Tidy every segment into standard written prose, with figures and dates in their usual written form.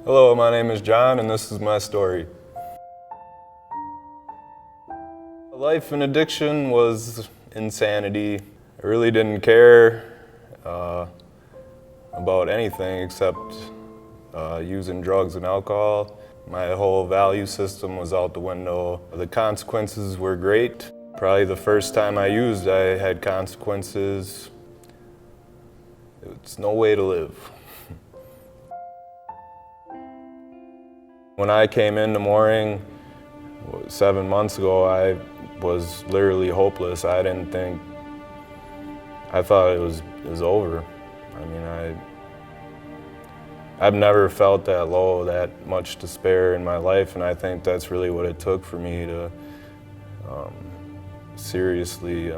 Hello, my name is John, and this is my story. Life in addiction was insanity. I really didn't care about anything except using drugs and alcohol. My whole value system was out the window. The consequences were great. Probably the first time I used, I had consequences. It's no way to live. When I came into Mooring 7 months ago, I was literally hopeless. I thought it was over. I mean, I've never felt that low, that much despair in my life, and I think that's really what it took for me to seriously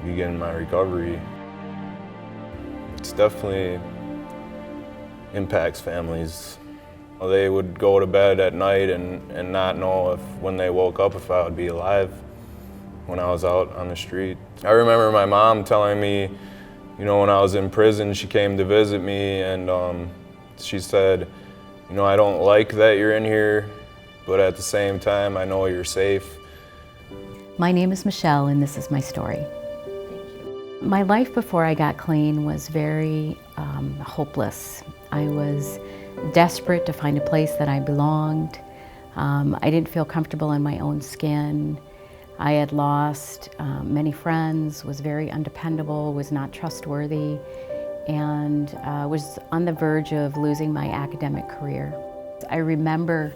begin my recovery. It's definitely impacts families. They would go to bed at night and not know if when they woke up if I would be alive when I was out on the street. I remember my mom telling me, when I was in prison, she came to visit me and she said, I don't like that you're in here, but at the same time, I know you're safe. My name is Michelle and this is my story. My life before I got clean was very hopeless. I was desperate to find a place that I belonged. I didn't feel comfortable in my own skin. I had lost many friends, was very undependable, was not trustworthy, and was on the verge of losing my academic career. I remember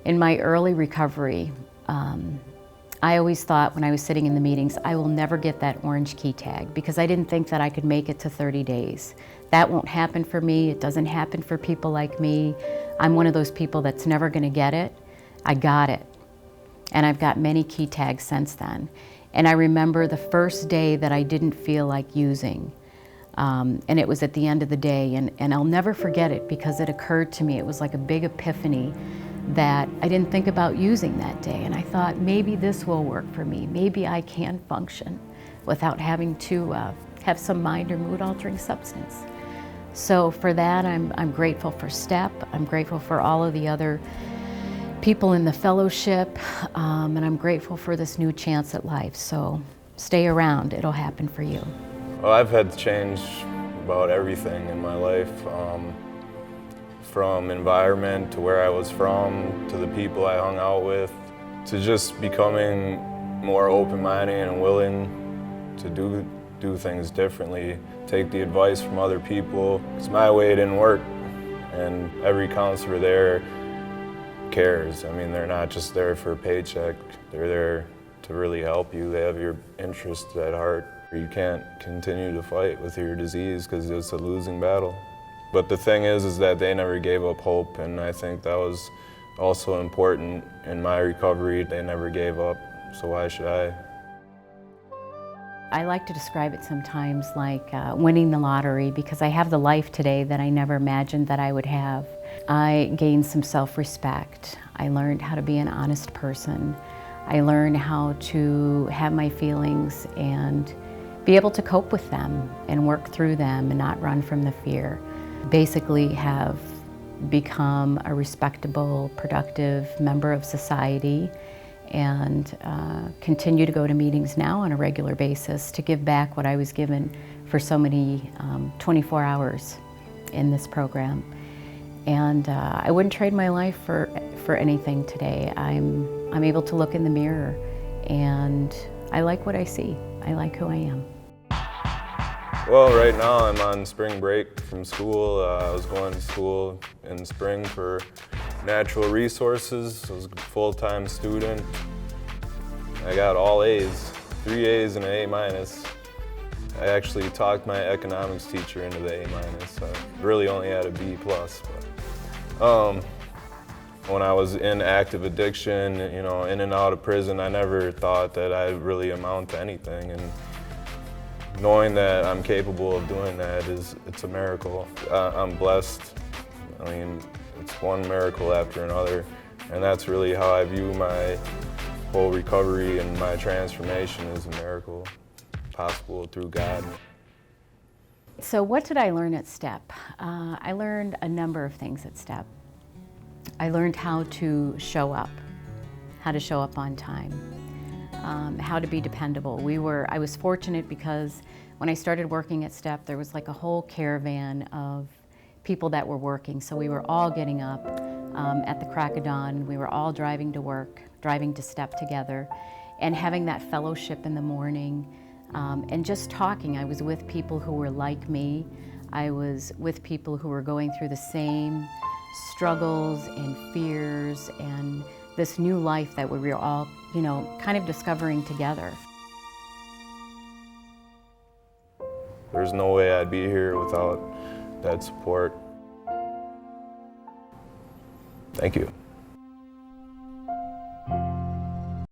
in my early recovery, I always thought when I was sitting in the meetings, I will never get that orange key tag because I didn't think that I could make it to 30 days. That won't happen for me. It doesn't happen for people like me. I'm one of those people that's never going to get it. I got it. And I've got many key tags since then. And I remember the first day that I didn't feel like using. And it was at the end of the day. And I'll never forget it because it occurred to me. It was like a big epiphany that I didn't think about using that day. And I thought, maybe this will work for me. Maybe I can function without having to have some mind or mood altering substance. So for that, I'm grateful for STEP. I'm grateful for all of the other people in the fellowship, and I'm grateful for this new chance at life. So stay around, it'll happen for you. Well, I've had to change about everything in my life, from environment to where I was from, to the people I hung out with, to just becoming more open-minded and willing to do things differently, take the advice from other people, because my way didn't work, and every counselor there cares. I mean, they're not just there for a paycheck, they're there to really help you. They have your interests at heart. You can't continue to fight with your disease because it's a losing battle. But the thing is that they never gave up hope, and I think that was also important in my recovery. They never gave up, so why should I? I like to describe it sometimes like winning the lottery because I have the life today that I never imagined that I would have. I gained some self-respect. I learned how to be an honest person. I learned how to have my feelings and be able to cope with them and work through them and not run from the fear. Basically have become a respectable, productive member of society and continue to go to meetings now on a regular basis to give back what I was given for so many 24 hours in this program. And I wouldn't trade my life for anything today. I'm able to look in the mirror and I like what I see. I like who I am. Well, right now I'm on spring break from school. I was going to school in spring for natural resources. I was a full-time student. I got all A's, 3 A's and an A-. I actually talked my economics teacher into the A-. So I really only had a B+. But when I was in active addiction, in and out of prison, I never thought that I'd really amount to anything. And knowing that I'm capable of doing that it's a miracle. I'm blessed. I mean, it's one miracle after another, and that's really how I view my whole recovery and my transformation as a miracle possible through God. So what did I learn at STEP? I learned a number of things at STEP. I learned how to show up on time, how to be dependable. I was fortunate because when I started working at STEP, there was like a whole caravan of people that were working. So we were all getting up at the crack of dawn. We were all driving to work, driving to STEP together, and having that fellowship in the morning, and just talking. I was with people who were like me. I was with people who were going through the same struggles and fears and this new life that we were all, kind of discovering together. There's no way I'd be here without that support. Thank you.